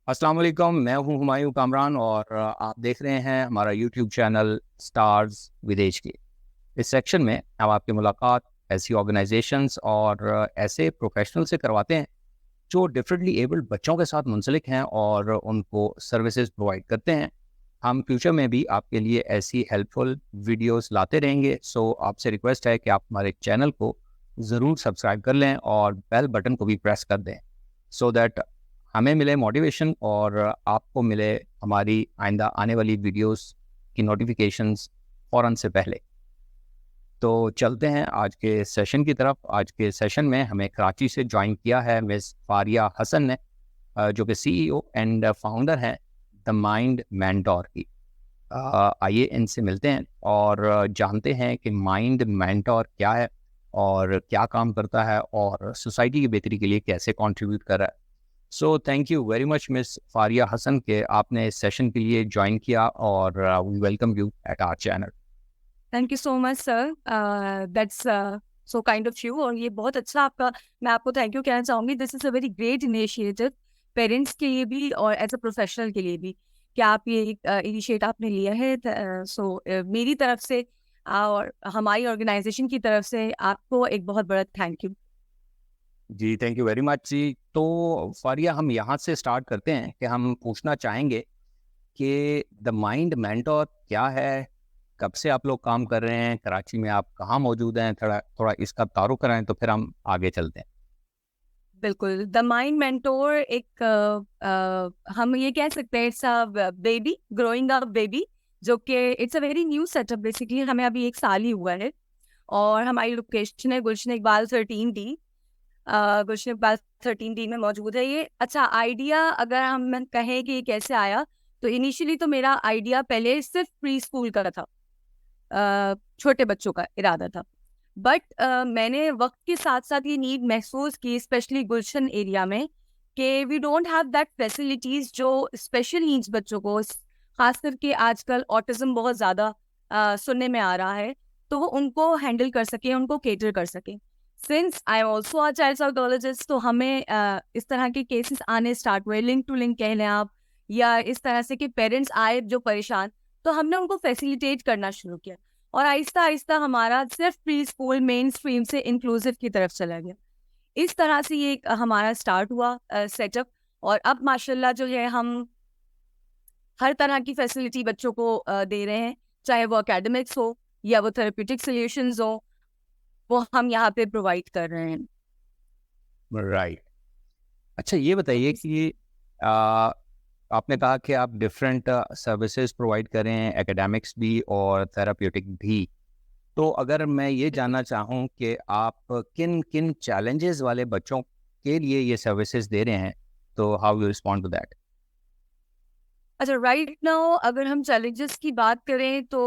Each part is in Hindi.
अस्सलाम वालेकुम, मैं हूं हुमायूं कामरान और आप देख रहे हैं हमारा यूट्यूब चैनल स्टार्स विदेश की। इस सेक्शन में हम आपकी मुलाकात ऐसी ऑर्गेनाइजेशंस और ऐसे प्रोफेशनल से करवाते हैं जो डिफरेंटली एबल्ड बच्चों के साथ मुंसलिक हैं और उनको सर्विसेज प्रोवाइड करते हैं। हम फ्यूचर में भी आपके लिए ऐसी हेल्पफुल वीडियोस लाते रहेंगे। सो आपसे रिक्वेस्ट है कि आप हमारे चैनल को ज़रूर सब्सक्राइब कर लें और बेल बटन को भी प्रेस कर दें, सो दैट हमें मिले मोटिवेशन और आपको मिले हमारी आइंदा आने वाली वीडियोस की नोटिफिकेशंस फ़ौरन से पहले। तो चलते हैं आज के सेशन की तरफ। आज के सेशन में हमें कराची से ज्वाइन किया है मिस फारिया हसन ने, जो कि सीईओ एंड फाउंडर हैं द माइंड मेंटोर की। आइए इनसे मिलते हैं और जानते हैं कि माइंड मेंटोर क्या है और क्या काम करता है और सोसाइटी की बेहतरी के लिए कैसे कंट्रीब्यूट कर रहा है। So thank you very much miss Faria Hasan के आपने इस सेशन के लिए ज्वाइन किया और we welcome you at our channel. Thank you so much sir. That's so kind of you. और ये बहुत अच्छा आपका, मैं आपको थैंक यू कहना चाहूँगी। This is a very great initiative parents के लिए भी और एज अ प्रोफेशनल के लिए भी कि आप ये इनिशिएटिव आपने लिया है। मेरी तरफ से और हमारी ऑर्गेनाइजेशन की तरफ से आपको एक बहुत बड़ा थैंक यू। जी थैंक यू वेरी मच जी। तो फारिया, हम यहाँ से स्टार्ट करते हैं कि हम पूछना चाहेंगे कि द माइंड मेंटोर क्या है, कब से आप लोग काम कर रहे हैं, कराची में आप कहाँ मौजूद हैं, थोड़ा थोड़ा इसका तारुफ कराएं तो फिर हम आगे चलते हैं। बिल्कुल, द माइंड मेंटोर एक हम ये कह सकते हैं it's a baby, growing up baby, जो कि it's a very new setup. Basically हमें अभी 1 साल ही हुआ है और हमारी लोकेशन है गुलशन इकबाल 13D। गुलशन इकबाल 13D में मौजूद है ये। अच्छा, आइडिया अगर हम कहें कि ये कैसे आया, तो इनिशियली तो मेरा आइडिया पहले सिर्फ प्री स्कूल का था, छोटे बच्चों का इरादा था। बट मैंने वक्त के साथ साथ ये नीड महसूस की, स्पेशली गुलशन एरिया में, कि we don't have that facilities जो स्पेशल नीड्स बच्चों को, खास करके आजकल ऑटिज्म बहुत ज़्यादा सुनने में आ रहा है, तो वो उनको हैंडल कर सके, उनको केटर कर सके। Since I am also a child psychologist, तो हमें इस तरह के केसेस आने स्टार्ट हुए, लिंक टू लिंक कह लें आप, या इस तरह से कि पेरेंट्स आए जो परेशान, तो हमने उनको फैसिलिटेट करना शुरू किया और आहिस्ता आहिस्ता हमारा सिर्फ प्री स्कूल मेन स्ट्रीम से इंक्लूसिव की तरफ चला गया। इस तरह से ये हमारा स्टार्ट हुआ सेटअप। और अब माशाल्लाह जो है हम हर तरह की फैसिलिटी बच्चों को दे रहे हैं, चाहे वो एकेडमिक्स हो या वो थेरेप्यूटिक सॉल्यूशंस हो, वो हम यहाँ पे प्रोवाइड कर रहे हैं। राइट। अच्छा ये बताइए कि आ, आपने कहा कि आप डिफरेंट सर्विसेज प्रोवाइड करें, एकेडमिक्स भी और थेराप्यूटिक भी। तो अगर मैं ये जानना चाहूँ कि आप किन किन चैलेंजेस वाले बच्चों के लिए ये सर्विसेज दे रहे हैं, तो how you respond to that. अच्छा, राइट नाउ अगर हम चैलेंजेस की बात करें तो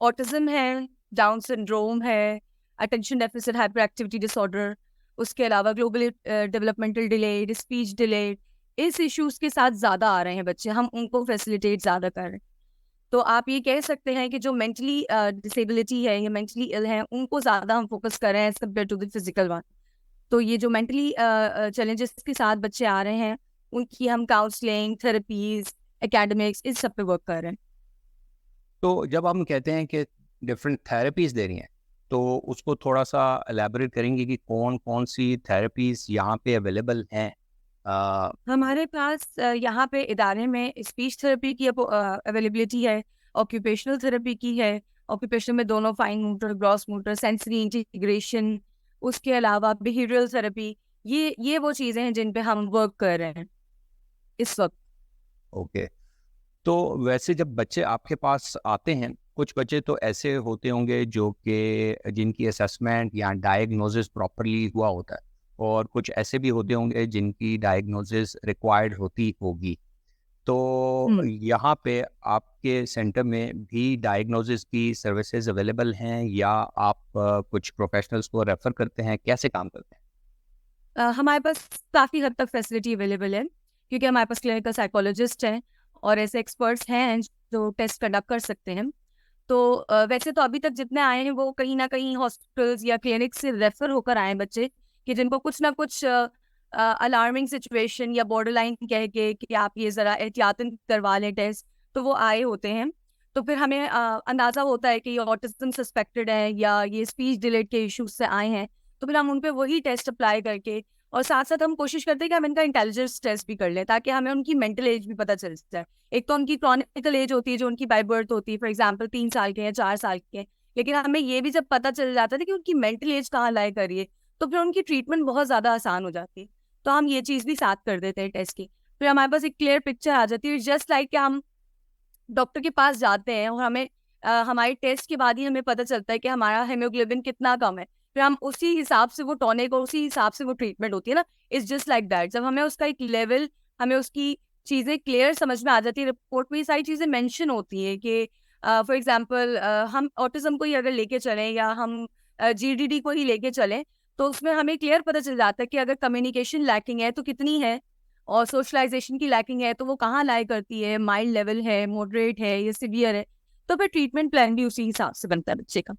ऑटिज्म है, डाउन सिंड्रोम है, attention deficit hyper activity disorder, उसके अलावा global developmental delayed, speech delayed, इस इश्यूज के साथ ज़्यादा आ रहे हैं बच्चे, हम उनको फैसिलिटेट ज़्यादा कर रहे हैं। तो आप ये कह सकते हैं कि जो मेंटली डिसेबिलिटी है या मेंटली इल हैं, उनको ज़्यादा हम फोकस कर रहे हैं as compare to the physical one. तो ये जो मेंटली चैलेंजेस के साथ बच्चे आ रहे हैं, उनकी हम काउंसलिंग, थेरेपीज, एकेडमिक्स, इस सब पे वर्क कर रहे हैं। तो जब हम कहते हैं कि डिफरेंट थेरेपीज दे रही हैं, तो उसको थोड़ा सा एलैबोरेट करेंगे कि कौन कौन सी थेरेपीज यहाँ पे अवेलेबल हैं। हमारे पास यहाँ पे इदारे में स्पीच थेरेपी की अवेलेबिलिटी है, ऑक्यूपेशनल थेरेपी की है। ऑक्यूपेशनल में दोनों fine motor, gross motor, sensory integration, उसके अलावा बिहेवियरल थेरेपी, ये वो चीज़ें हैं जिन पे हम वर्क कर रहे हैं इस वक्त। ओके। तो वैसे जब बच्चे आपके पास आते हैं, कुछ बच्चे तो ऐसे होते होंगे जो कि जिनकी असेसमेंट या डायग्नोसिस प्रॉपरली हुआ होता है, और कुछ ऐसे भी होते होंगे जिनकी डायग्नोसिस रिक्वायर्ड होती होगी। तो यहाँ पे आपके सेंटर में भी डायग्नोसिस की सर्विसेज अवेलेबल हैं या आप कुछ प्रोफेशनल्स को रेफर करते हैं, कैसे काम करते हैं? हमारे पास काफ़ी हद तक फैसिलिटी अवेलेबल है, क्योंकि हमारे पास क्लिनिकल साइकोलॉजिस्ट हैं और ऐसे एक्सपर्ट्स हैं जो टेस्ट कंडक्ट कर सकते हैं। तो वैसे तो अभी तक जितने आए हैं वो कहीं ना कहीं हॉस्पिटल्स या क्लिनिक से रेफर होकर आए हैं बच्चे, कि जिनको कुछ ना कुछ अलार्मिंग सिचुएशन या बॉर्डर लाइन कह के कि आप ये ज़रा एहतियातन करवा लें टेस्ट, तो वो आए होते हैं। तो फिर हमें अंदाज़ा होता है कि ये ऑटिज्म सस्पेक्टेड है या ये स्पीच डिलेड के इश्यूज से आए हैं, तो फिर हम उन पे वही टेस्ट अप्लाई करके और साथ साथ हम कोशिश करते हैं कि हम इनका इंटेलिजेंस टेस्ट भी कर लें, ताकि हमें उनकी मेंटल एज भी पता चल जाए। एक तो उनकी क्रॉनिकल एज होती है जो उनकी बाय बर्थ होती है, फॉर एग्जाम्पल 3 साल के या 4 साल के, लेकिन हमें ये भी जब पता चल जाता है कि उनकी मेंटल एज कहाँ लाई करिए, तो फिर उनकी ट्रीटमेंट बहुत ज़्यादा आसान हो जाती है। तो हम ये चीज़ भी साथ कर देते हैं टेस्ट की, फिर हमारे पास एक क्लियर पिक्चर आ जाती है। जस्ट लाइक कि हम डॉक्टर के पास जाते हैं और हमें हमारे टेस्ट के बाद ही हमें पता चलता है कि हमारा हेमोग्लोबिन कितना कम है, फिर हम उसी हिसाब से वो टॉनिक और उसी हिसाब से वो ट्रीटमेंट होती है ना। इट्स जस्ट लाइक दैट, जब हमें उसका एक लेवल, हमें उसकी चीज़ें क्लियर समझ में आ जाती है, रिपोर्ट में ये सारी चीज़ें मेंशन होती हैं कि फॉर एग्जांपल हम ऑटिज्म को ही अगर लेके चलें या हम जीडीडी को ही लेके चलें, तो उसमें हमें क्लियर पता चल जाता है कि अगर कम्युनिकेशन लैकिंग है तो कितनी है, और सोशलाइजेशन की लैकिंग है तो वो कहाँ लाई करती है, माइल्ड लेवल है, मॉडरेट है या सिवियर है, तो फिर ट्रीटमेंट प्लान भी उसी हिसाब से बनता है बच्चे का।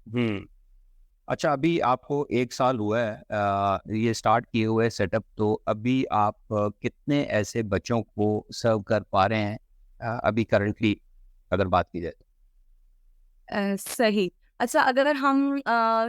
हम्म। अच्छा, अभी आपको 1 साल हुआ है ये स्टार्ट किए हुए सेटअप, तो अभी आप कितने ऐसे बच्चों को सर्व कर पा रहे हैं अभी करंटली, अगर बात की जाए तो? सही। अच्छा, अगर हम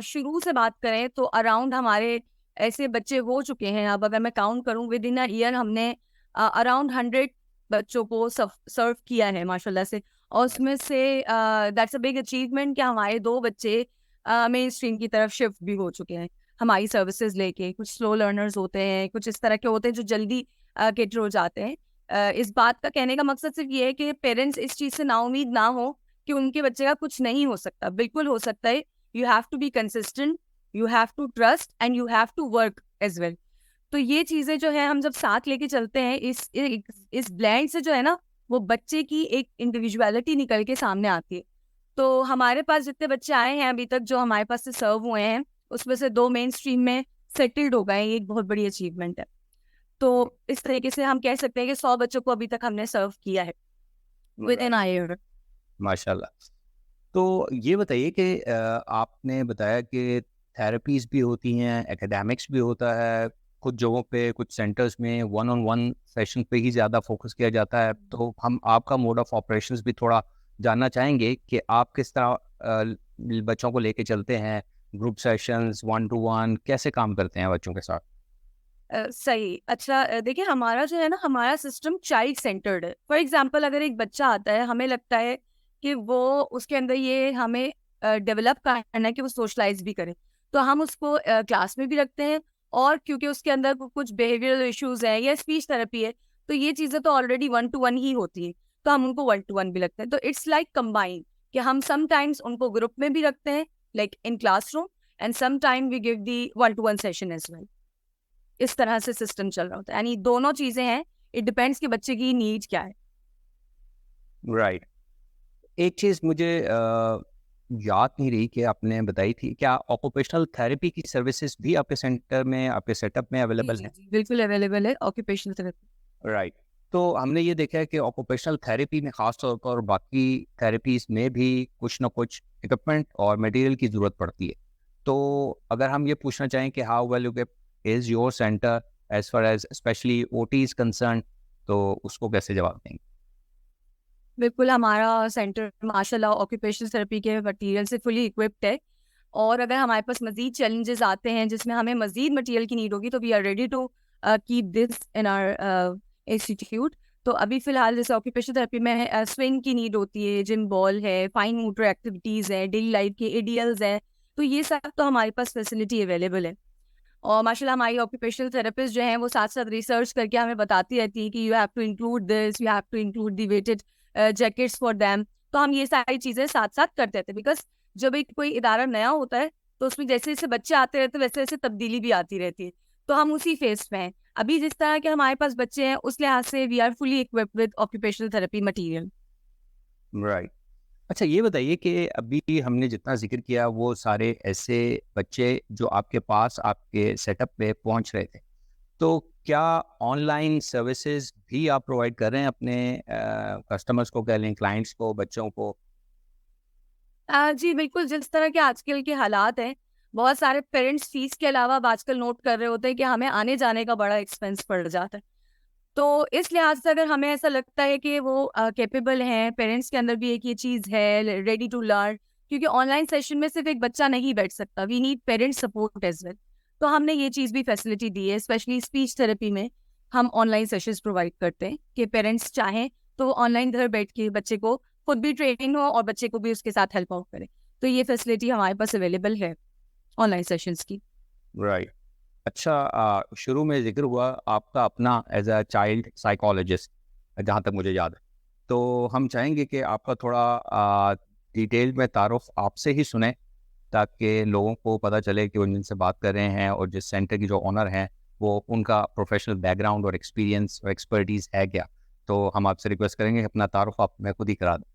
शुरू से बात करें तो अराउंड हमारे ऐसे बच्चे हो चुके हैं, अब अगर मैं काउंट करूं विद इन अ ईयर हमने अराउंड 100 बच्चों को सर्व किया है माशाल्लाह से। और उसमें से दैट्स अ बिग अचीवमेंट कि हमारे 2 बच्चे मेन स्ट्रीम की तरफ शिफ्ट भी हो चुके हैं हमारी सर्विसेज लेके। कुछ स्लो लर्नर्स होते हैं, कुछ इस तरह के होते हैं जो जल्दी कैटर हो जाते हैं। इस बात का कहने का मकसद सिर्फ ये है कि पेरेंट्स इस चीज़ से नाउम्मीद ना हो कि उनके बच्चे का कुछ नहीं हो सकता, बिल्कुल हो सकता है। You have to be consistent, you have to trust and you have to work as well. तो ये चीजें जो है हम जब साथ लेके चलते हैं, इस ब्लेंड से जो है ना, वो बच्चे की एक इंडिविजुअलिटी निकल के सामने आती है। तो हमारे पास जितने बच्चे आए हैं अभी तक जो हमारे पास से सर्व हुए हैं, उसमें से 2 मेन स्ट्रीम में सेटल्ड हो गए हैं, ये एक बहुत बड़ी अचीवमेंट है। तो इस तरीके से हम कह सकते हैं कि 100 बच्चों को अभी तक हमने सर्व किया है विद एन ईयर। माशाल्लाह। तो ये बताइए कि आपने बताया कि थेरेपीज भी होती हैं, एकेडमिक्स भी होता है, कुछ जगहों पे, कुछ सेंटर्स में वन ऑन वन सेशन पे ही ज़्यादा फोकस किया जाता है। तो हम आपका मोड ऑफ ऑपरेशंस भी थोड़ा जानना चाहेंगे कि आप किस तरह बच्चों को लेके चलते हैं, group sessions, one two one, कैसे काम करते हैं बच्चों के साथ? सही। अच्छा, देखिए हमारा जो है ना, हमारा सिस्टम चाइल्ड सेंटर्ड है। फॉर एग्जांपल अगर एक बच्चा आता है, हमें लगता है कि वो उसके अंदर ये हमें डेवलप करना है कि वो सोशलाइज भी करे, तो हम उसको क्लास में भी रखते हैं। और क्योंकि उसके अंदर कुछ बिहेवियरल इश्यूज है या स्पीच थेरेपी है, तो ये चीज़ें तो ऑलरेडी 1 to 1 ही होती है, तो हम उनको 1 to 1 भी रखते हैं। तो इट्स लाइक कंबाइन कि हम समटाइम्स उनको ग्रुप में भी रखते हैं, like in classroom, and sometime we give the 1 to 1 session as well. इस तरह से सिस्टम चल रहा होता है, यानी दोनों चीजें हैं। इट डिपेंड्स कि बच्चे की नीड क्या है। राइट। एक चीज़ मुझे याद नहीं रही कि आपने बताई थी, क्या ऑक्यूपेशनल थेरेपी की सर्विसेज भी आपके सेंटर में, आपके सेटअप में जी अवेलेबल जी हैं? जी, बिल्कुल अवेलेबल है ऑक्यूपेशनल थेरेपी। राइट। तो हमने ये देखा है कि ऑक्यूपेशनल थेरेपी में ख़ास तौर पर, बाकी थेरेपीज में भी कुछ ना कुछ इक्विपमेंट और मटेरियल की ज़रूरत पड़ती है। तो अगर हम ये पूछना चाहें कि how well equipped is your centre as far as specially OT is concern, तो उसको कैसे जवाब देंगे? बिल्कुल, हमारा सेंटर माशाल्लाह ऑक्यूपेशनल थेरेपी के मटेरियल से फुली इक्विप्ड है। और अगर हमारे पास मजीद चैलेंजेस आते हैं जिसमें हमें मजीद मटेरियल की नीड होगी, तो we are ready to keep this in our institute. तो अभी फिलहाल जैसे ऑक्यूपेशनल थेरेपी में स्विंग की नीड होती है, जिम बॉल है, फाइन मोटर एक्टिविटीज़ है, डेली लाइफ के एडीएल्स हैं, तो ये सब तो हमारे पास फैसिलिटी अवेलेबल है। और माशाल्लाह हमारी ऑक्यूपेशनल थेरेपिस्ट जो हैं वो साथ साथ रिसर्च करके हमें बताती रहती है कि you have to include this, you have to include the weighted jackets for them. तो हम ये सारी चीज़ें साथ साथ करते रहते हैं, बिकॉज जब एक कोई इदारा नया होता है तो उसमें जैसे जैसे बच्चे आते रहते हैं वैसे वैसे तब्दीली भी आती रहती है। तो हम उसी फेज में हैं अभी। जिस तरह के हमारे पास बच्चे हैं उस लिहाज से we are fully equipped with occupational therapy material. Right. अच्छा, ये बताइए कि अभी हमने जितना ज़िक्र किया वो सारे ऐसे बच्चे जो आपके पास, आपके सेटअप पे पहुंच रहे थे, तो क्या ऑनलाइन सर्विसेज भी आप प्रोवाइड कर रहे हैं अपने कस्टमर्स को, कह लें क्लाइंट्स को, बच्चों को? जी बिल्कुल, जिस तरह के आजकल के हालात हैं, बहुत सारे पेरेंट्स फीस के अलावा अब आजकल नोट कर रहे होते हैं कि हमें आने जाने का बड़ा एक्सपेंस पड़ जाता है। तो इस लिहाज से अगर हमें ऐसा लगता है कि वो कैपेबल हैं, पेरेंट्स के अंदर भी एक ये चीज़ है रेडी टू लर्न, क्योंकि ऑनलाइन सेशन में सिर्फ एक बच्चा नहीं बैठ सकता, we need parent support as well. तो हमने ये चीज़ भी फैसिलिटी दी है, स्पेशली स्पीच थेरेपी में हम ऑनलाइन सेशंस प्रोवाइड करते हैं कि पेरेंट्स चाहें तो ऑनलाइन घर बैठ के बच्चे को खुद भी ट्रेनिंग हो और बच्चे को भी उसके साथ हेल्प आउट करें। तो ये फैसिलिटी हमारे पास अवेलेबल है ऑनलाइन सेशंस की। राइट। अच्छा, शुरू में जिक्र हुआ आपका अपना एज अ चाइल्ड साइकोलॉजिस्ट, जहाँ तक मुझे याद है। तो हम चाहेंगे कि आपका थोड़ा डिटेल में तारुफ आपसे ही सुने, ताकि लोगों को पता चले कि वो जिनसे बात कर रहे हैं और जिस सेंटर की जो ओनर हैं वो उनका प्रोफेशनल बैकग्राउंड और एक्सपीरियंस और एक्सपर्टीज़ है क्या। तो हम आपसे रिक्वेस्ट करेंगे कि अपना तारुफ आप मैं खुद ही करा दें।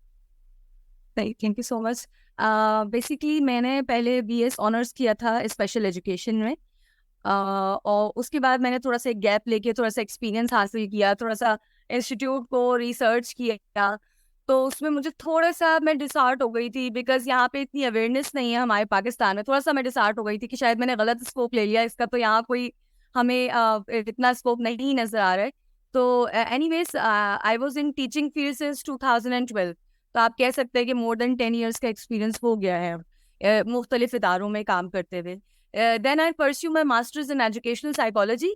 Thank you so much. Basically मैंने पहले बीएस ऑनर्स किया था स्पेशल एजुकेशन में, और उसके बाद मैंने थोड़ा सा एक गैप लेके थोड़ा सा एक्सपीरियंस हासिल किया, थोड़ा सा इंस्टीट्यूट को रिसर्च किया। तो उसमें मुझे थोड़ा सा मैं डिसहार्ट हो गई थी, बिकॉज यहाँ पे इतनी अवेयरनेस नहीं है हमारे पाकिस्तान में। थोड़ा सा मैं डिसहार्ट हो गई थी कि शायद मैंने गलत स्कोप ले लिया इसका, तो यहाँ कोई हमें इतना स्कोप नहीं नजर आ रहा है। तो anyways I was in teaching field since 2012। तो आप कह सकते हैं कि मोर देन 10 इयर्स का एक्सपीरियंस हो गया है मुख्तलिफ इदारों में काम करते हुए। Then I pursue my masters in educational psychology,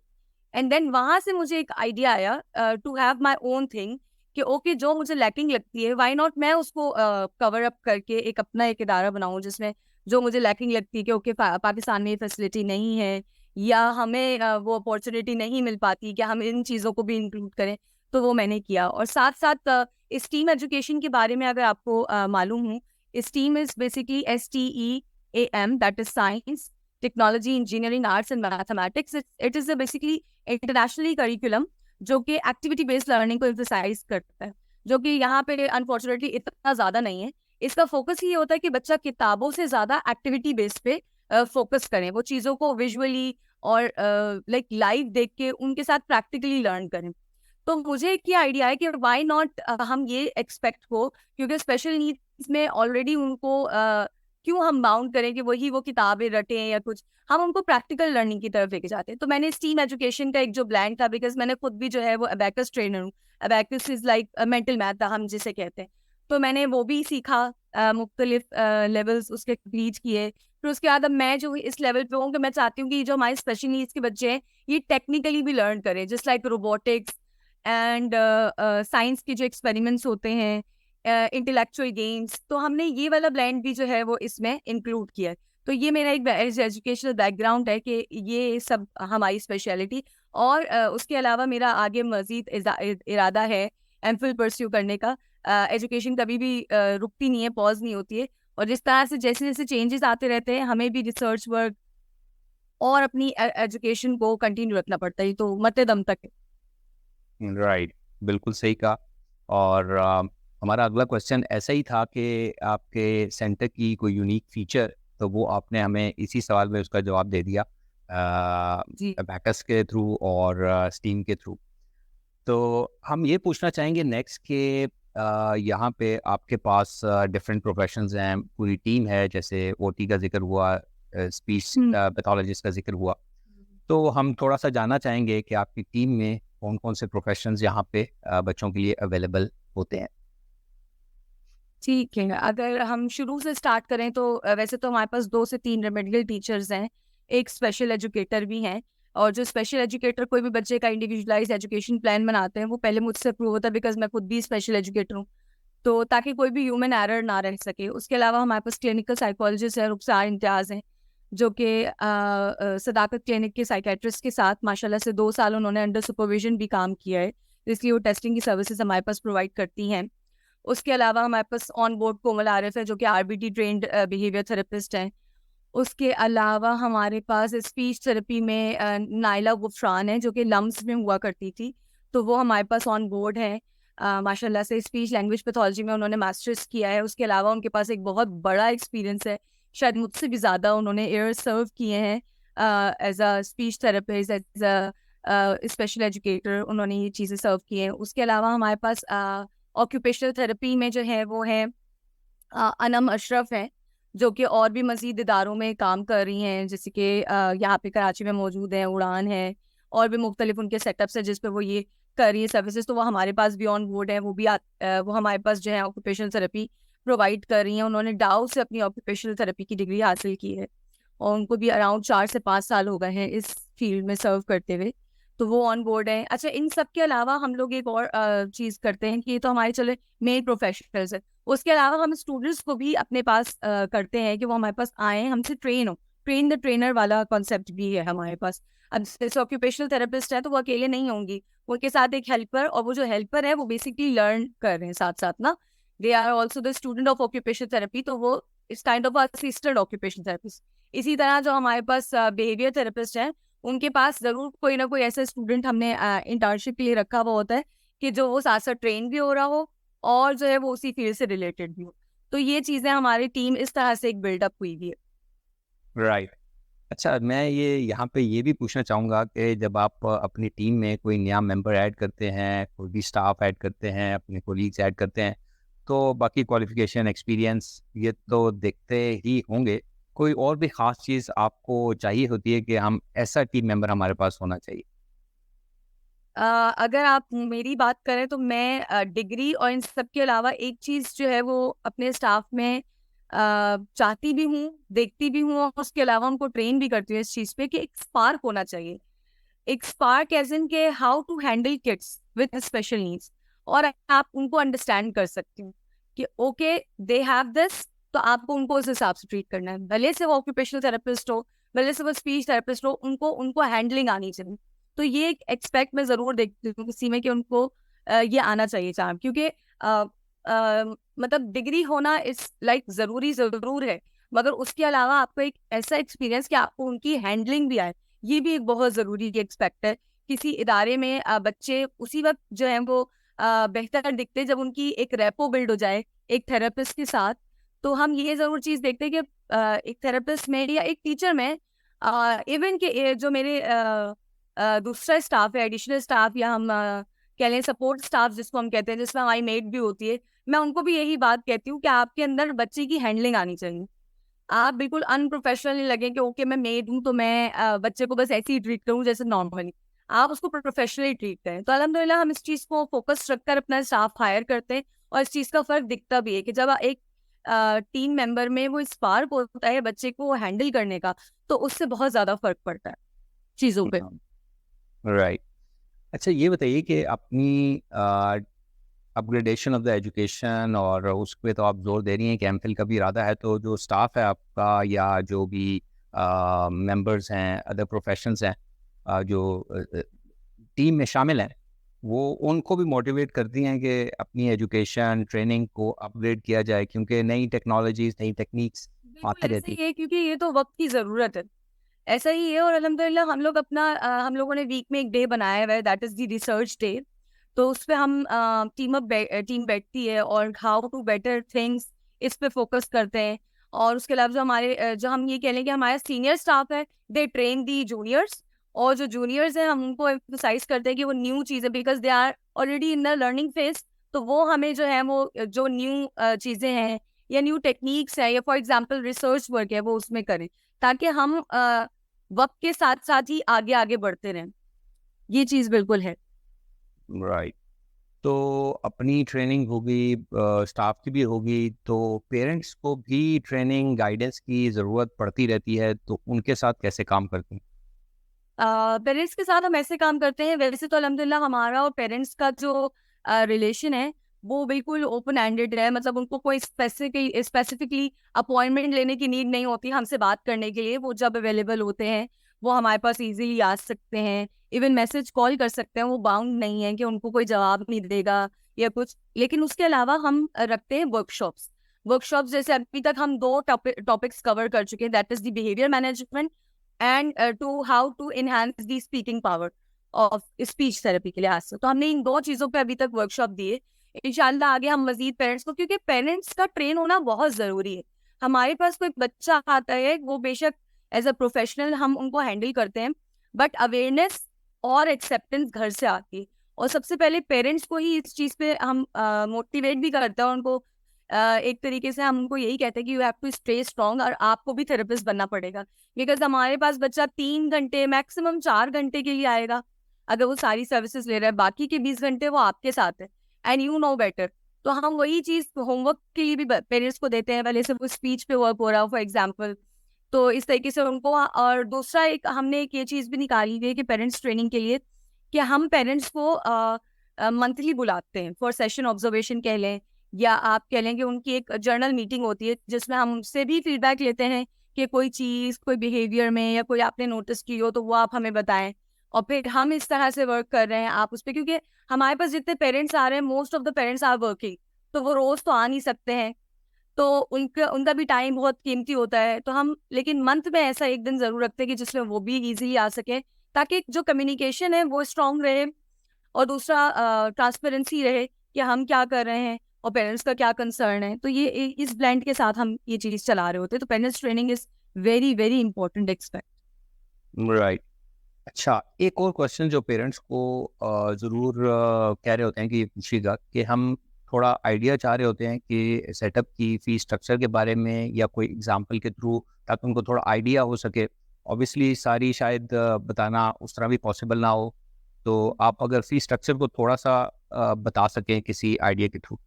and then वहाँ से मुझे एक आइडिया आया to have my own thing कि ओके जो मुझे लैकिंग लगती है व्हाई नॉट मैं उसको कवर अप करके एक अपना एक इदारा बनाऊं जिसमें जो मुझे लैकिंग लगती है कि ओके पाकिस्तान में ये फैसिलिटी नहीं है या हमें वो अपॉर्चुनिटी नहीं मिल पाती कि हम इन चीज़ों को भी इंक्लूड करें। तो वो मैंने किया, और साथ साथ स्टीम एजुकेशन के बारे में अगर आपको मालूम हो, steam is basically STEAM, that is science, technology, engineering, arts and mathematics. It is basically internationally curriculum जो कि एक्टिविटी बेस्ड लर्निंग को एम्फसाइज करता है, जो कि यहाँ पे अनफॉर्चुनेटली इतना ज़्यादा नहीं है। इसका फोकस ये होता है कि बच्चा किताबों से ज़्यादा एक्टिविटी बेस्ड पे फोकस करें, वो चीज़ों को विजुअली और लाइक लाइव देख के उनके साथ प्रैक्टिकली लर्न करें। तो मुझे एक ये आइडिया है कि व्हाई नॉट हम ये एक्सपेक्ट को, क्योंकि स्पेशल नीड्स में ऑलरेडी उनको क्यों हम बाउंड करें कि वही वो किताबें रटें या कुछ, हम उनको प्रैक्टिकल लर्निंग की तरफ लेके जाते हैं। तो मैंने स्टीम एजुकेशन का एक जो ब्लैंड था, बिकॉज मैंने खुद भी जो है वो अबैकस ट्रेनर हूँ, abacus is like mental math हम जिसे कहते हैं, तो मैंने वो भी सीखा, मुख्तलिफ लेवल्स उसके कंप्लीट किए। फिर उसके बाद अब मैं जो इस लेवल पे हूँ कि मैं चाहती हूँ कि जो हमारे स्पेशल नीड्स के बच्चे हैं ये टेक्निकली भी लर्न करें, just like robotics and science के जो एक्सपेरिमेंट्स होते हैं, इंटेलेक्चुअल गेम्स। तो हमने ये वाला ब्लेंड भी जो है वो इसमें इंक्लूड किया है। तो ये मेरा एक एजुकेशनल बैकग्राउंड है कि ये सब हमारी स्पेशलिटी। और उसके अलावा मेरा आगे मजीद इरादा है एमफिल परस्यू करने का। एजुकेशन कभी भी रुकती नहीं है, पॉज नहीं होती है, और जिस तरह से जैसे जैसे चेंजेस आते रहते हैं हमें भी रिसर्च वर्क और अपनी एजुकेशन को कंटिन्यू रखना पड़ता है, तो मरते दम तक है। राइट, बिल्कुल सही कहा। और हमारा अगला क्वेश्चन ऐसा ही था कि आपके सेंटर की कोई यूनिक फीचर, तो वो आपने हमें इसी सवाल में उसका जवाब दे दिया, जी अबैकस के थ्रू और स्टीम के थ्रू। तो हम ये पूछना चाहेंगे नेक्स्ट कि यहाँ पे आपके पास डिफरेंट प्रोफेशंस हैं, पूरी टीम है, जैसे ओटी का जिक्र हुआ, स्पीच पैथोलॉजिस्ट का जिक्र हुआ। तो हम थोड़ा सा जानना चाहेंगे कि आपकी टीम में कौन कौन से प्रोफेशंस यहाँ पे बच्चों के लिए अवेलेबल होते हैं। ठीक है, अगर हम शुरू से स्टार्ट करें तो वैसे तो हमारे पास 2 से 3 रेमेडियल टीचर्स हैं, एक स्पेशल एजुकेटर भी हैं। और जो स्पेशल एजुकेटर कोई भी बच्चे का इंडिविजुअलाइज एजुकेशन प्लान बनाते हैं वो पहले मुझसे अप्रूव होता है, बिकॉज मैं खुद भी स्पेशल एजुकेटर हूँ, तो ताकि कोई भी ह्यूमन एरर ना रह सके। उसके अलावा हमारे पास क्लिनिकल साइकोलॉजिस्ट है रुखसार इम्तियाज़ हैं, जो कि सदाकत क्लिनिक के साइकेट्रिस्ट के साथ माशाल्लाह से 2 साल उन्होंने अंडर सुपरविजन भी काम किया है, इसलिए वो टेस्टिंग की सर्विसेज हमारे पास प्रोवाइड करती हैं। उसके अलावा हमारे पास ऑन बोर्ड कोमल आरिफ है, जो कि RBT ट्रेंड बिहेवियर थेरेपिस्ट हैं। उसके अलावा हमारे पास स्पीच थेरेपी में नाइला गुफरान है, जो कि लम्स में हुआ करती थी, तो वो हमारे पास ऑन बोर्ड है। माशाल्लाह से स्पीच लैंग्वेज पैथोलॉजी में उन्होंने मास्टर्स किया है। उसके अलावा उनके पास एक बहुत बड़ा एक्सपीरियंस है, शायद मुझसे भी ज़्यादा उन्होंने एयर सर्व किए हैं as a speech therapist, as a special educator, उन्होंने ये चीज़ें सर्व की हैं। उसके अलावा हमारे पास ऑक्यूपेशनल थेरेपी में जो है वो है अनम अशरफ है, जो कि और भी मज़ीद इदारों में काम कर रही हैं, जैसे कि यहाँ पे कराची में मौजूद है, उड़ान है, और भी मुख्तलिफ उनके सेटअप्स हैं जिस पे वो ये कर रही है सर्विसेज। तो वो हमारे पास भी ऑन बोर्ड है, वो हमारे पास जो है ऑक्यूपेशनल थेरेपी प्रोवाइड कर रही हैं। उन्होंने डाउ से अपनी ऑक्यूपेशनल थेरेपी की डिग्री हासिल की है और उनको भी अराउंड 4 से 5 साल हो गए हैं इस फील्ड में सर्व करते हुए, तो वो ऑन बोर्ड है। अच्छा, इन सब के अलावा हम लोग एक और चीज़ करते हैं कि ये तो हमारे चले मेन प्रोफेशनल्स है, उसके अलावा हम स्टूडेंट्स को भी अपने पास करते हैं कि वो हमारे पास आए, हमसे ट्रेन हो, ट्रेन द ट्रेनर वाला कॉन्सेप्ट भी है हमारे पास। अब जैसे ऑक्यूपेशनल थेरेपिस्ट है तो वो अकेले नहीं होंगी, उनके साथ एक हेल्पर, और वो जो हेल्पर है वो बेसिकली लर्न कर रहे हैं साथ साथ ना, they are also the student of occupational therapy, तो वो इस kind of assistant occupational therapist. इसी तरह जो हमारे पास बिहेवियर थेरेपिस्ट है, उनके पास जरूर कोई ना कोई ऐसा स्टूडेंट हमने इंटर्नशिप के लिए रखा हुआ होता है कि जो वो साथ साथ ट्रेन भी हो रहा हो और जो है वो उसी फील्ड से रिलेटेड भी हो। तो ये चीजें हमारी टीम इस तरह से एक बिल्डअप हुई हुई है। राइट। अच्छा, मैं ये यहाँ पे ये भी पूछना चाहूँगा कि जब आप अपनी टीम में कोई नया मेंबर ऐड करते हैं, कोई भी स्टाफ ऐड करते हैं, अपने कोलीग्स ऐड करते हैं, तो बाकी क्वालिफिकेशन, एक्सपीरियंस ये तो देखते ही होंगे। कोई और भी ख़ास चीज़ आपको चाहिए होती है कि हम ऐसा टीम मेंबर हमारे पास होना चाहिए? अगर आप मेरी बात करें तो मैं डिग्री और इन सब के अलावा एक चीज़ जो है वो अपने स्टाफ में चाहती भी हूँ, देखती भी हूँ, और उसके अलावा उनको ट्रेन भी करती हूँ इस चीज़ पे कि एक स्पार्क होना चाहिए। एक स्पार्क एज इन के how to handle kids with special needs, और आप उनको अंडरस्टैंड कर सकती हूँ कि ओके दे हैव दिस, तो आपको उनको उस हिसाब से ट्रीट करना है, भले से वो ऑक्यूपेशनल थेरेपिस्ट हो, भले से वो स्पीच थेरेपिस्ट हो, उनको उनको हैंडलिंग आनी चाहिए। तो ये एक एक्सपेक्ट मैं जरूर देखती हूँ किसी में कि उनको ये आना चाहिए चाहे, क्योंकि मतलब डिग्री होना इस लाइक जरूरी जरूर है, मगर उसके अलावा आपको एक ऐसा एक्सपीरियंस कि आपको उनकी हैंडलिंग भी आए, ये भी एक बहुत जरूरी एक्सपेक्ट है। किसी इदारे में बच्चे उसी वक्त जो है वो बेहतर दिखते जब उनकी एक रेपो बिल्ड हो जाए एक थेरेपिस्ट के साथ। तो हम ये जरूर चीज देखते हैं कि एक थेरेपिस्ट में या एक टीचर में, इवन के जो मेरे दूसरा स्टाफ है, एडिशनल स्टाफ, या हम कह लें सपोर्ट स्टाफ जिसको हम कहते हैं, जिसमें हमारी मेड भी होती है, मैं उनको भी यही बात कहती हूँ कि आपके अंदर बच्चे की हैंडलिंग आनी चाहिए। आप बिल्कुल अनप्रोफेशनल नहीं लगे कि ओके मैं मेड हूँ तो मैं बच्चे को बस ऐसे ही ट्रीट करूँ जैसे नॉर्मली, आप उसको प्रोफेशनली ट्रीट करें। तो अल्हम्दुलिल्लाह हम इस चीज़ को फोकस रखकर अपना स्टाफ हायर करते हैं, और इस चीज़ का फर्क दिखता भी है कि जब एक टीम मेंबर में वो स्पार्क होता है बच्चे को हैंडल करने का, तो उससे बहुत ज़्यादा फर्क पड़ता है चीज़ों पे। राइट। अच्छा, ये बताइए कि अपनी अपग्रेडेशन ऑफ द एजुकेशन और उस पे तो आप जोर दे रही हैं कि एमफिल का भी इरादा है, तो जो स्टाफ है आपका या जो भी मेंबर्स हैं, अदर प्रोफेशनल्स हैं, जो टीम में शामिल हैं, वो उनको भी मोटिवेट करती हैं कि अपनी एजुकेशन ट्रेनिंग को अपग्रेड किया जाए, क्योंकि नई टेक्नोलॉजीज, नई टेक्निक्स बिल्कुल आती ऐसा रहती। ही है, क्योंकि ये तो वक्त की ज़रूरत है, ऐसा ही है। और अल्हम्दुलिल्लाह हम लोग अपना हम लोगों ने वीक में एक डे बनाया हुआ है, that is the research day. तो उस पे हम टीम बैठती है और हाउ टू बेटर थिंग्स, इस पे फोकस करते हैं। और उसके अलावा जो हमारे जो हम ये कह लें कि हमारा सीनियर स्टाफ है, दे ट्रेन दी जूनियर्स, और जो जूनियर्स हैं हम उनको एम्फसाइज करते हैं कि वो न्यू चीज़ें, because they are already in the learning phase, तो वो हमें जो है वो जो न्यू चीज़ें हैं या न्यू टेक्निक्स है या फॉर एग्जाम्पल रिसर्च वर्क है, वो उसमें करें, ताकि हम वक्त के साथ साथ ही आगे आगे बढ़ते रहें। ये चीज़ बिल्कुल है। राइट। तो अपनी ट्रेनिंग होगी, स्टाफ की भी होगी, तो पेरेंट्स को भी ट्रेनिंग गाइडेंस की ज़रूरत पड़ती रहती है, तो उनके साथ कैसे काम करती हैं? पेरेंट्स के साथ हम ऐसे काम करते हैं, वैसे तो अल्हम्दुलिल्लाह हमारा और पेरेंट्स का जो रिलेशन है वो बिल्कुल ओपन एंडेड है, मतलब उनको कोई स्पेसिफिकली अपॉइंटमेंट लेने की नीड नहीं होती हमसे बात करने के लिए। वो जब अवेलेबल होते हैं वो हमारे पास इजीली आ सकते हैं, इवन मैसेज कॉल कर सकते हैं, वो बाउंड नहीं है कि उनको कोई जवाब नहीं देगा या कुछ। लेकिन उसके अलावा हम रखते हैं वर्कशॉप्स जैसे अभी तक हम 2 टॉपिक्स कवर कर चुके हैं, that is the behaviour management and to how to enhance the speaking power of speech therapy के लिहाज से। तो हमने इन 2 चीजों पे अभी तक वर्कशॉप दिए। इंशाल्लाह आगे हम मजीद पेरेंट्स को, क्योंकि पेरेंट्स का ट्रेन होना बहुत जरूरी है। हमारे पास कोई बच्चा आता है, वो बेशक एज अ प्रोफेशनल हम उनको हैंडल करते हैं, बट अवेयरनेस और एक्सेप्टेंस घर से आती है, और सबसे पहले पेरेंट्स को ही इस चीज पे हम मोटिवेट भी करते हैं, उनको एक तरीके से हम उनको यही कहते हैं कि you have to stay strong, और आपको भी थेरेपिस्ट बनना पड़ेगा। बिकॉज हमारे पास बच्चा 3 घंटे मैक्सिमम 4 घंटे के लिए आएगा अगर वो सारी सर्विसेज ले रहा है, बाकी के 20 घंटे वो आपके साथ है, एंड यू नो बेटर। तो हम वही चीज होमवर्क के लिए भी पेरेंट्स को देते हैं, पहले से वो स्पीच पे वर्क हो रहा हो फॉर एग्जाम्पल, तो इस तरीके से उनको। और दूसरा एक हमने एक ये चीज भी निकाली हुई है कि पेरेंट्स ट्रेनिंग के लिए, कि हम पेरेंट्स को मंथली बुलाते हैं फॉर सेशन ऑब्जर्वेशन कह लें, या आप कह लें कि उनकी एक जर्नल मीटिंग होती है जिसमें हम उनसे भी फीडबैक लेते हैं कि कोई चीज़, कोई बिहेवियर में या कोई आपने नोटिस की हो तो वो आप हमें बताएं, और फिर हम इस तरह से वर्क कर रहे हैं आप उस पर। क्योंकि हमारे पास जितने पेरेंट्स आ रहे हैं, most of the parents are working, तो वो रोज तो आ नहीं सकते हैं, तो उनका भी टाइम बहुत कीमती होता है। तो हम लेकिन मंथ में ऐसा एक दिन जरूर रखते हैं कि जिसमें वो भी इजीली आ सके, ताकि जो कम्युनिकेशन है वो स्ट्रांग रहे, और दूसरा ट्रांसपेरेंसी रहे कि हम क्या कर रहे हैं और पेरेंट्स का क्या कंसर्न है। तो ये इस ब्लेंड के साथ हम ये चीज चला रहे होते हैं। तो parents training is very very important expect. Right. अच्छा, एक और क्वेश्चन जो पेरेंट्स को ज़रूर कह रहे होते हैं कि पूछिएगा, कि हम थोड़ा आइडिया चाह रहे होते हैं कि सेटअप की फ़ी स्ट्रक्चर के बारे में, या कोई एग्जांपल के थ्रू, ताकि उनको थोड़ा आइडिया हो सके। ऑब्वियसली सारी शायद बताना उस तरह भी पॉसिबल ना हो, तो आप अगर फ़ी स्ट्रक्चर को थोड़ा सा बता सकें किसी आइडिया के थ्रू।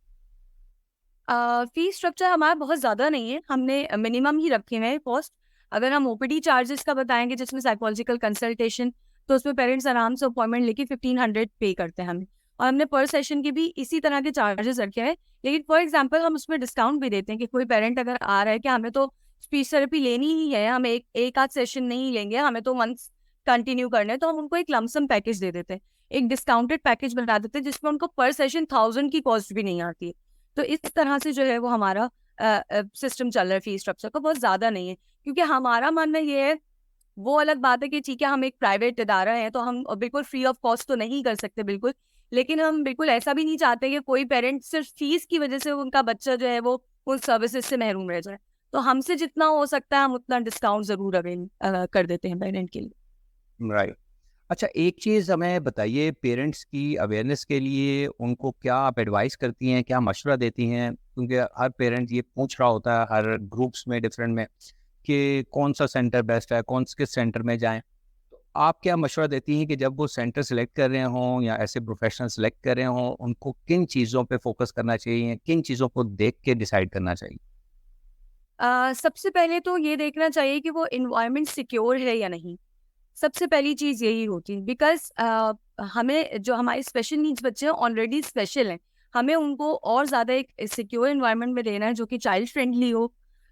फी स्ट्रक्चर हमारा बहुत ज़्यादा नहीं है, हमने मिनिमम ही रखे हुए हैं कॉस्ट। अगर हम ओपीडी चार्जेस का बताएंगे जिसमें साइकोलॉजिकल कंसल्टेशन, तो उसमें पेरेंट्स आराम से अपॉइंटमेंट लेके 1500 पे करते हैं हमें, और हमने पर सेशन के भी इसी तरह के चार्जेस रखे हैं। लेकिन फॉर एग्जांपल हम उसमें डिस्काउंट भी देते हैं कि कोई पेरेंट अगर आ रहा है कि हमें तो स्पीच थेरेपी लेनी ही है, हम एक आध सेशन नहीं लेंगे, हमें तो मंथ्स कंटिन्यू करना है, तो हम उनको एक लमसम पैकेज दे देते हैं, एक डिस्काउंटेड पैकेज बना देते हैं जिसमें उनको पर सेशन 1000 की कॉस्ट भी नहीं आती है। तो इस तरह से जो है वो हमारा सिस्टम चल रहा है फी स्ट्रक्चर का, बहुत ज्यादा नहीं है। क्योंकि हमारा मानना ये है, वो अलग बात है कि ठीक है हम एक प्राइवेट इदारा है तो हम बिल्कुल फ्री ऑफ कॉस्ट तो नहीं कर सकते बिल्कुल, लेकिन हम बिल्कुल ऐसा भी नहीं चाहते कि कोई पेरेंट सिर्फ फीस की वजह से उनका बच्चा जो है वो उन सर्विसेज से महरूम रह जाए। तो हमसे जितना हो सकता है हम उतना डिस्काउंट जरूर अवेल कर देते हैं पेरेंट के लिए। राइट। अच्छा, एक चीज़ हमें बताइए, पेरेंट्स की अवेयरनेस के लिए उनको क्या आप एडवाइस करती हैं, क्या मशवरा देती हैं? क्योंकि हर पेरेंट ये पूछ रहा होता है हर ग्रुप्स में, डिफरेंट में, कि कौन सा सेंटर बेस्ट है, कौन किस सेंटर में जाएं। तो आप क्या मशवरा देती हैं कि जब वो सेंटर सेलेक्ट कर रहे हों या ऐसे प्रोफेशनल सेलेक्ट कर रहे हों, उनको किन चीज़ों पे फोकस करना चाहिए, किन चीज़ों को देख के डिसाइड करना चाहिए? सबसे पहले तो ये देखना चाहिए कि वो इन्वायरमेंट सिक्योर है या नहीं। सबसे पहली चीज़ यही होती है, बिकॉज हमें जो हमारे स्पेशल नीड्स बच्चे हैं ऑलरेडी स्पेशल हैं, हमें उनको और ज़्यादा एक सिक्योर इन्वायरमेंट में देना है जो कि चाइल्ड फ्रेंडली हो।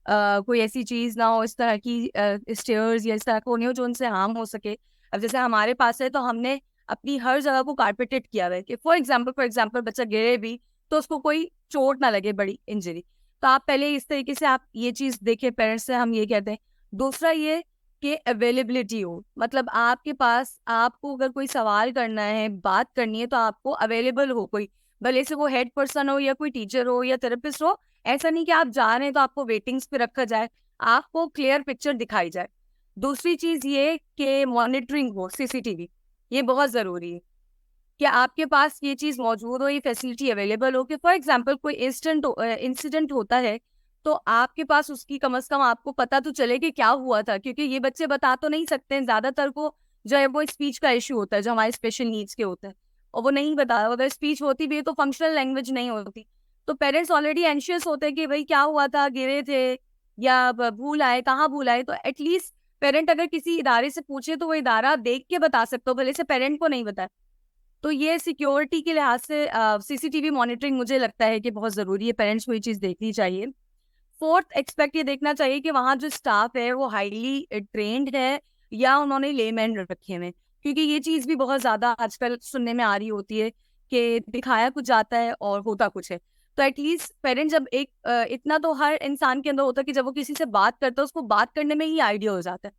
कोई ऐसी चीज़ ना हो इस तरह की, स्टेयर्स या इस तरह को नहीं हो जो उनसे हार्म हो सके। अब जैसे हमारे पास है तो हमने अपनी हर जगह को कारपेटेड किया हुआ है कि फॉर एग्जाम्पल बच्चा गिरे भी तो उसको कोई चोट ना लगे, बड़ी इंजरी। तो आप पहले इस तरीके से आप ये चीज़ देखें, पेरेंट्स से हम ये कहते हैं। दूसरा ये कि अवेलेबिलिटी हो, मतलब आपके पास, आपको अगर कोई सवाल करना है, बात करनी है, तो आपको अवेलेबल हो कोई, भले से वो हेड पर्सन हो या कोई टीचर हो या थेरेपिस्ट हो। ऐसा नहीं कि आप जा रहे हैं तो आपको वेटिंग्स पे रखा जाए, आपको क्लियर पिक्चर दिखाई जाए। दूसरी चीज ये कि मॉनिटरिंग हो, सीसीटीवी, ये बहुत जरूरी है कि आपके पास ये चीज मौजूद हो, ये फैसिलिटी अवेलेबल हो कि फॉर एग्जाम्पल कोई इंसिडेंट होता है तो आपके पास उसकी कम से कम आपको पता तो चले कि क्या हुआ था। क्योंकि ये बच्चे बता तो नहीं सकते हैं, ज्यादातर को जो है वो स्पीच का इश्यू होता है जो हमारे स्पेशल नीड्स के होते हैं, और वो नहीं बता, अगर स्पीच होती भी है तो फंक्शनल लैंग्वेज नहीं होती। तो पेरेंट्स ऑलरेडी एंशियस होते हैं कि भाई क्या हुआ था, गिरे थे या भूल आए, कहाँ भूल आए। तो एटलीस्ट पेरेंट अगर किसी इदारे से पूछे तो वो इदारा देख के बता सकते हो, भले से पेरेंट को नहीं बताए। तो ये सिक्योरिटी के लिहाज से सीसीटीवी मॉनिटरिंग मुझे लगता है कि बहुत जरूरी है, पेरेंट्स को ये चीज देखनी चाहिए। फोर्थ एक्सपेक्ट ये देखना चाहिए कि वहाँ जो स्टाफ है वो हाईली ट्रेंड है या उन्होंने लेमैन रखे हुए हैं। क्योंकि ये चीज़ भी बहुत ज़्यादा आजकल सुनने में आ रही होती है कि दिखाया कुछ जाता है और होता कुछ है। तो एटलीस्ट पेरेंट जब इतना तो हर इंसान के अंदर होता है कि जब वो किसी से बात करता है उसको बात करने में ही आइडिया हो जाता है।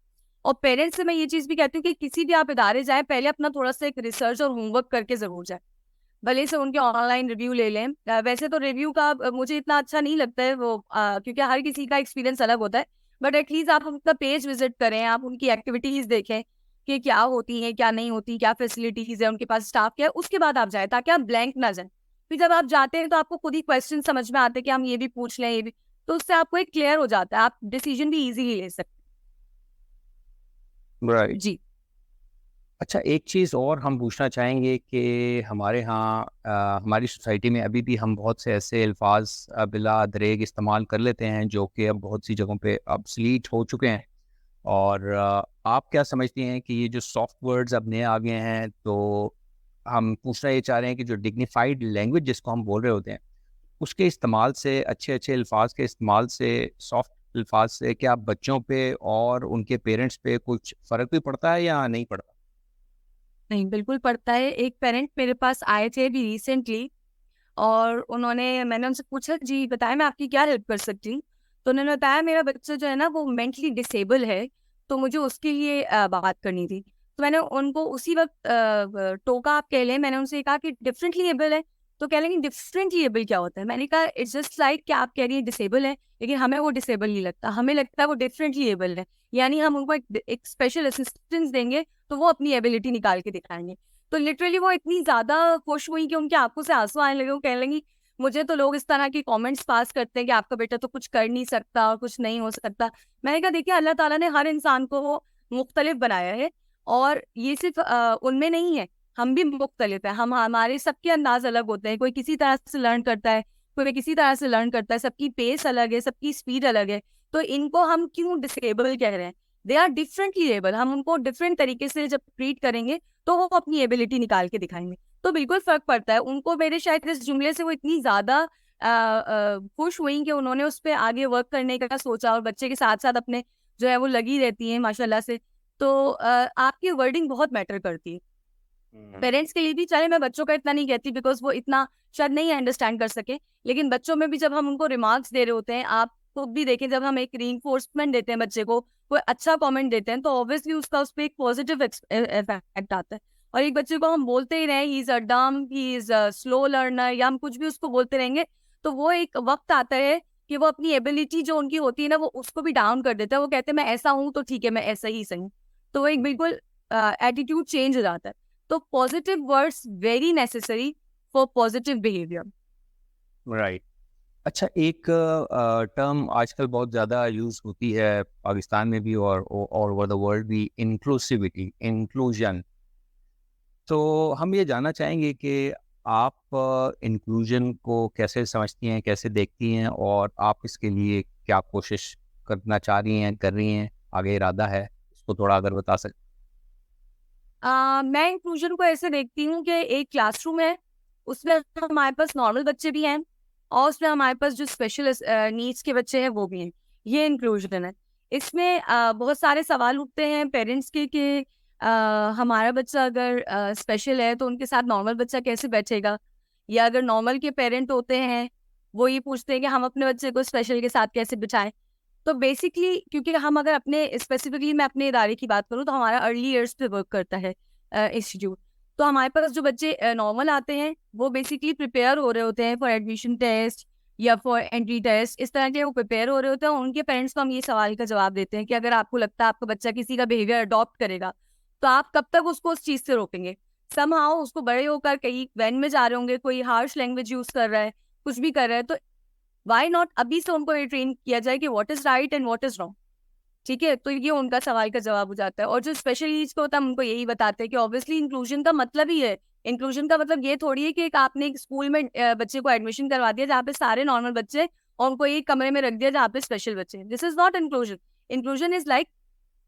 और पेरेंट्स से मैं ये चीज़ भी कहती हूँ कि किसी भी आप इदारे जाए, पहले अपना थोड़ा सा एक रिसर्च और होमवर्क करके जरूर जाए, भले से उनके ऑनलाइन रिव्यू ले लें। वैसे तो रिव्यू का मुझे इतना अच्छा नहीं लगता है वो, क्योंकि हर किसी का एक्सपीरियंस अलग होता है। बट एटलीस्ट आप उनका पेज विजिट करें, आप उनकी एक्टिविटीज देखें कि क्या होती है, क्या नहीं होती, क्या फैसिलिटीज है उनके पास, स्टाफ क्या है, उसके बाद आप जाए ताकि आप ब्लैंक ना जाए। फिर जब आप जाते हैं तो आपको खुद ही क्वेश्चन समझ में आते हैं कि हम ये भी पूछ लें, ये भी, तो उससे आपको एक क्लियर हो जाता है, आप डिसीजन भी इजीली ले सकते राइट। हैं। जी। अच्छा, एक चीज़ और हम पूछना चाहेंगे कि हमारे यहाँ हमारी सोसाइटी में अभी भी हम बहुत से ऐसे अल्फाज बिला दरेग इस्तेमाल कर लेते हैं जो कि अब बहुत सी जगहों पे ऑब्सलीट हो चुके हैं। और आप क्या समझती हैं कि ये जो सॉफ्ट वर्ड्स अब नए आ गए हैं, तो हम पूछना ये चाह रहे हैं कि जो डिग्निफाइड लैंग्वेज जिसको हम बोल रहे होते हैं, उसके इस्तेमाल से, अच्छे अच्छे अल्फाज के इस्तेमाल से, सॉफ्ट अल्फाज से क्या बच्चों पे और उनके पेरेंट्स पे कुछ फ़र्क भी पड़ता है या नहीं पड़ता? नहीं, बिल्कुल पड़ता है। एक पेरेंट मेरे पास आए थे अभी रिसेंटली, और मैंने उनसे पूछा, जी बताएं मैं आपकी क्या हेल्प कर सकती हूँ। तो उन्होंने बताया मेरा बच्चा जो है ना वो मेंटली डिसेबल है, तो मुझे उसके लिए बात करनी थी। तो मैंने उनको उसी वक्त टोका, आप कह लें। मैंने उनसे कहा कि डिफरेंटली एबल है। तो कह लेंगे डिफरेंटली एबल क्या होता है। मैंने कहा इट्स जस्ट लाइक कि आप कह रही है डिसेबल है, लेकिन हमें वो डिसेबल नहीं लगता, हमें लगता है वो डिफरेंटली एबल है। यानी हम उनको एक स्पेशल असिस्टेंस देंगे तो वो अपनी एबिलिटी निकाल के दिखाएंगे। तो लिटरली वो इतनी ज्यादा खुश हुई कि उनकी आंखों से आंसू आने लगे। वो कहने लगी मुझे तो लोग इस तरह के कमेंट्स पास करते हैं कि आपका बेटा तो कुछ कर नहीं सकता और कुछ नहीं हो सकता। मैंने कहा देखिए, अल्लाह ताला ने हर इंसान को मुख्तलिफ बनाया है, और ये सिर्फ उनमें नहीं है, हम भी मुख्तलिफ है। हम हमारे सबके अंदाज अलग होते हैं, कोई किसी तरह से लर्न करता है, कोई किसी तरह से लर्न करता है, सबकी पेस अलग है, सबकी स्पीड अलग है। तो इनको हम क्यों डिसेबल कह रहे हैं? They are differently able. हम उनको डिफरेंट तरीके से जब ट्रीट करेंगे तो वो अपनी एबिलिटी निकाल के दिखाएंगे। तो बिल्कुल फर्क पड़ता है उनको। मेरे शायद इस जुमले से वो इतनी ज्यादा खुश हुई कि उन्होंने उस पर आगे वर्क करने का सोचा, और बच्चे के साथ साथ अपने जो है वो लगी रहती है माशाल्लाह से। तो आपकी वर्डिंग बहुत मैटर करती है पेरेंट्स के लिए भी। चले मैं बच्चों का इतना नहीं कहती बिकॉज वो इतना शायद नहीं अंडरस्टैंड कर सके, लेकिन बच्चों में भी जब हम उनको रिमार्क्स दे रहे होते हैं, आप खुद भी देखें, जब हम एक रीइंफोर्समेंट देते हैं बच्चे को, कोई अच्छा कमेंट देते हैं, तो ऑब्वियसली उसका उस पर एक पॉजिटिव इफेक्ट आता है। और एक बच्चे को हम बोलते ही रहे ही इज अ डम, he is a slow learner, या हम कुछ भी उसको बोलते रहेंगे, तो वो एक वक्त आता है कि वो अपनी एबिलिटी जो उनकी होती है ना, वो उसको भी डाउन कर देता है। वो कहते हैं मैं ऐसा हूँ तो ठीक है, मैं ऐसा ही सही हूँ। तो वो एक बिल्कुल एटीट्यूड चेंज हो जाता है। तो positive words very necessary for positive behaviour. Right. अच्छा, एक टर्म आजकल बहुत ज़्यादा यूज़ होती है पाकिस्तान में भी और ऑल ओवर द वर्ल्ड भी, इंक्लूसिविटी, इंक्लूजन। तो हम ये जानना चाहेंगे कि आप इंक्लूजन को कैसे समझती हैं, कैसे देखती हैं, और आप इसके लिए क्या कोशिश करना चाह रही हैं, कर रही हैं, आगे इरादा है, इसको थोड़ा अगर बता सकते। मैं इंक्लूजन को ऐसे देखती हूँ कि एक क्लासरूम है, उसमें हमारे पास नॉर्मल बच्चे भी हैं, और उसमें हमारे पास जो स्पेशल नीड्स के बच्चे हैं वो भी हैं। ये इंक्लूजन है। इसमें बहुत सारे सवाल उठते हैं पेरेंट्स के कि हमारा बच्चा अगर स्पेशल है तो उनके साथ नॉर्मल बच्चा कैसे बैठेगा, या अगर नॉर्मल के पेरेंट होते हैं वो ये पूछते हैं कि हम अपने बच्चे को स्पेशल के साथ कैसे बिठाएं। तो बेसिकली क्योंकि हम अगर अपने स्पेसिफिकली मैं अपने इदारे की बात करूँ तो हमारा अर्ली ईयर्स पे वर्क करता है इंस्टीट्यूट। तो हमारे पास जो बच्चे नॉर्मल आते हैं वो बेसिकली प्रिपेयर हो रहे होते हैं फॉर एडमिशन टेस्ट या फॉर एंट्री टेस्ट, इस तरह के वो प्रिपेयर हो रहे होते हैं। उनके पेरेंट्स को हम ये सवाल का जवाब देते हैं कि अगर आपको लगता है आपका बच्चा किसी का बिहेवियर अडॉप्ट करेगा, तो आप कब तक उसको उस चीज से रोकेंगे। समहाउ उसको बड़े होकर कहीं वैन में जा रहे होंगे, कोई हार्श लैंग्वेज यूज कर रहा है, कुछ भी कर रहा है, तो वाई नॉट अभी से उनको ये ट्रेन किया जाए कि what is right and what is wrong. ठीक है, तो ये उनका सवाल का जवाब हो जाता है। और जो स्पेशल नीड्स को होता है हम उनको यही बताते हैं कि ऑब्वियसली इंक्लूजन का मतलब ही है, इंक्लूजन का मतलब ये थोड़ी है कि एक आपने एक स्कूल में बच्चे को एडमिशन करवा दिया जहाँ पे सारे नॉर्मल बच्चे, और उनको एक कमरे में रख दिया जहाँ पे स्पेशल बच्चे। This is not inclusion. Inclusion is like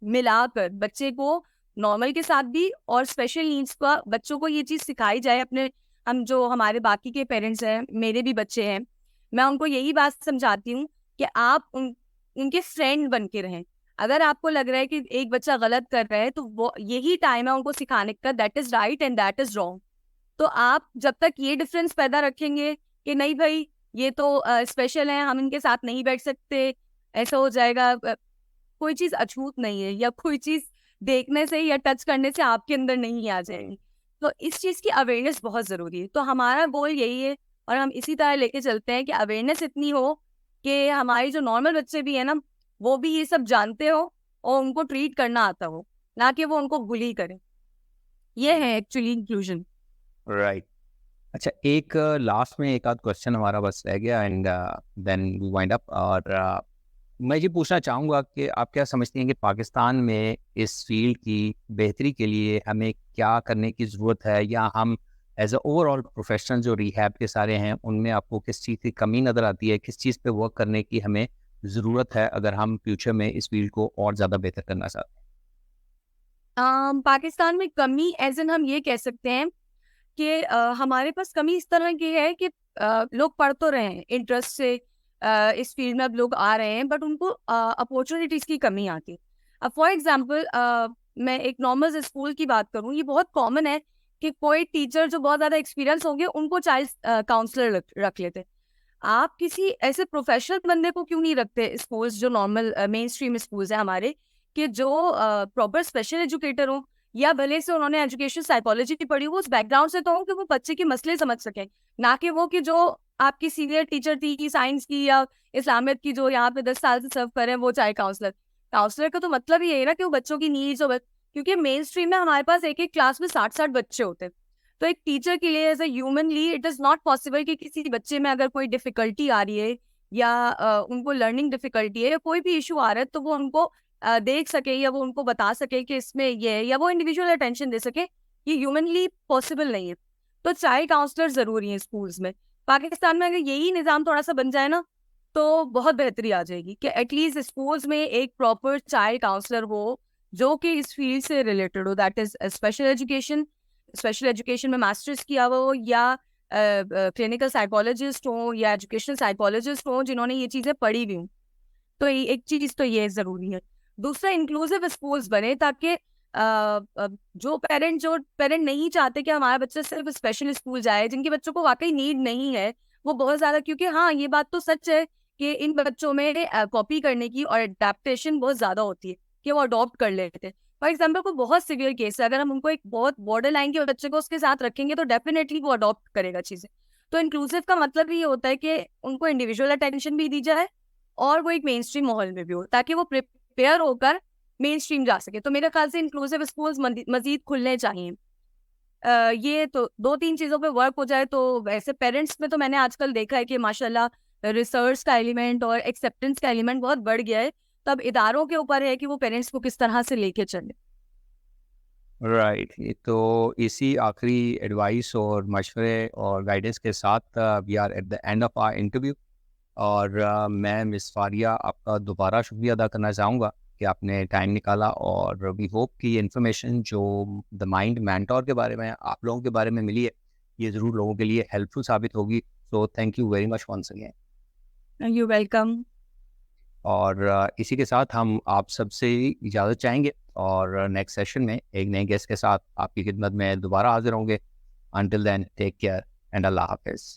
मिलाकर बच्चे को नॉर्मल के साथ भी और स्पेशल नीड्स का बच्चों को ये चीज सिखाई जाए। अपने हम जो हमारे बाकी के पेरेंट्स हैं, मेरे भी बच्चे हैं, मैं उनको यही बात समझाती हूँ कि आप उनके फ्रेंड बन के रहें। अगर आपको लग रहा है कि एक बच्चा गलत कर रहा है तो वो यही टाइम है उनको सिखाने का, that is right and that is wrong. तो आप जब तक ये डिफरेंस पैदा रखेंगे कि नहीं भाई ये तो स्पेशल है, हम इनके साथ नहीं बैठ सकते, ऐसा हो जाएगा, कोई चीज अछूत नहीं है, या कोई चीज देखने से या टच करने से आपके अंदर नहीं आ जाएगी। तो इस चीज की अवेयरनेस बहुत जरूरी है। तो हमारा गोल यही है, और हम इसी तरह लेके चलते हैं कि अवेयरनेस इतनी हो कि हमारे जो नॉर्मल बच्चे भी है ना, वो भी ये सब जानते हो और उनको ट्रीट करना आता हो, ना कि वो उनको बुली करें। ये है एक्चुअली इंक्लूजन। राइट। अच्छा, एक लास्ट में एक आध क्वेश्चन हमारा बस रह गया and then we wind up. और मैं ये पूछना चाहूँगा कि आप क्या समझती हैं कि पाकिस्तान में इस फील्ड की बेहतरी के लिए हमें क्या करने की ज़रूरत है, या हम एज अ ओवरऑल प्रोफेशनल जो रिहैब के सारे हैं उनमें आपको किस चीज़ की कमी नज़र आती है, किस चीज़ पे वर्क करने की हमें ज़रूरत है अगर हम फ्यूचर में इस फील्ड को और ज़्यादा बेहतर करना चाहते हैं? पाकिस्तान में कमी एज इन हम ये कह सकते हैं कि हमारे पास कमी इस तरह की है कि लोग पढ़ तो रहे हैं इंटरेस्ट से, इस फील्ड में अब लोग आ रहे हैं, बट उनको अपॉर्चुनिटीज की कमी आती है। अब फॉर एग्जांपल मैं एक नॉर्मल स्कूल की बात करूं, ये बहुत कॉमन है कि कोई टीचर जो बहुत ज्यादा एक्सपीरियंस होंगे उनको चाइल्ड काउंसलर रख लेते हैं। आप किसी ऐसे प्रोफेशनल बंदे को क्यों नहीं रखते स्कूल्स, जो नॉर्मल मेन स्ट्रीम स्कूल्स है हमारे, कि जो प्रॉपर स्पेशल एजुकेटर हो, या भले से उन्होंने एजुकेशन साइकोलॉजी की पढ़ी हो, उस बैकग्राउंड से तो हो कि वो बच्चे के मसले समझ सकें, ना कि वो कि जो आपकी सीनियर टीचर थी साइंस की या इस्लामियत की, जो यहाँ पे 10 साल से सर्व कर रहे हैं, वो चाहे काउंसलर। काउंसलर का तो मतलब ही यही है ना कि वो बच्चों की नीड्स हो, क्योंकि मेन स्ट्रीम में हमारे पास एक एक क्लास में 60-60 बच्चे होते हैं। तो एक टीचर के लिए as a humanly it is not possible कि किसी बच्चे में अगर कोई डिफिकल्टी आ रही है, या उनको लर्निंग डिफिकल्टी है, या कोई भी इशू आ रहा है, तो वो उनको देख सके, या वो उनको बता सके कि इसमें ये है, या वो इंडिविजुअल अटेंशन दे सके। ये ह्यूमनली पॉसिबल नहीं है। तो चाइल्ड काउंसलर जरूरी है स्कूल्स में। पाकिस्तान में अगर यही निज़ाम थोड़ा सा बन जाए ना, तो बहुत बेहतरी आ जाएगी कि एटलीस्ट स्कूल्स में एक प्रॉपर चाइल्ड काउंसलर हो जो कि इस फील्ड से रिलेटेड हो, दैट इज स्पेशल एजुकेशन में मास्टर्स किया हुआ हो, या क्लिनिकल साइकोलॉजिस्ट हो, या एजुकेशनल साइकोलॉजिस्ट हो जिन्होंने ये चीज़ें पढ़ी हुई हों। तो एक चीज तो ये जरूरी है। दूसरा, इंक्लूसिव स्कूल्स बने, ताकि जो पेरेंट नहीं चाहते कि हमारा बच्चा सिर्फ स्पेशल स्कूल जाए, जिनके बच्चों को वाकई नीड नहीं है, वो बहुत ज्यादा, क्योंकि हाँ ये बात तो सच है कि इन बच्चों में कॉपी करने की और अडेप्टेशन बहुत ज्यादा होती है कि वो अडॉप्ट कर लेते हैं। फॉर एग्जाम्पल, कोई बहुत सिवियर केस है, अगर हम उनको एक बहुत बॉर्डर लाइन के बच्चे को उसके साथ रखेंगे तो डेफिनेटली वो अडॉप्ट करेगा चीजें। तो इंक्लूसिव का मतलब ये होता है कि उनको इंडिविजुअल अटेंशन भी दी जाए, और वो एक मेन स्ट्रीम माहौल में भी हो, ताकि वो प्रिपेयर होकर मेन स्ट्रीम जा सके। तो मेरे ख्याल से इंक्लूसिव स्कूल्स मजीद खुलने चाहिए। ये तो 2-3 चीज़ों पे वर्क हो जाए, तो वैसे पेरेंट्स में तो मैंने आजकल देखा है कि माशाल्लाह रिसर्च का एलिमेंट और एक्सेप्टेंस का एलिमेंट बहुत बढ़ गया है। तब इदारों के ऊपर है कि वो पेरेंट्स को किस तरह से लेके चले। राइट, ये तो इसी आखिरी एडवाइस और मशवरे और गाइडेंस के साथ we are at the end of our interview. और मैं मिस फारिया आपका दोबारा शुक्रिया अदा करना चाहूँगा कि आपने टाइम निकाला, और वी होप कि ये इन्फॉर्मेशन जो द माइंड मेंटोर के बारे में आप लोगों के बारे में मिली है, ये ज़रूर लोगों के लिए हेल्पफुल साबित होगी। So thank you very much once again. You welcome. और इसी के साथ हम आप सबसे इजाज़त चाहेंगे, और नेक्स्ट सेशन में एक नए गेस्ट के साथ आपकी खिदमत में दोबारा हाजिर होंगे। Until then take care and अल्लाह हाफिज़।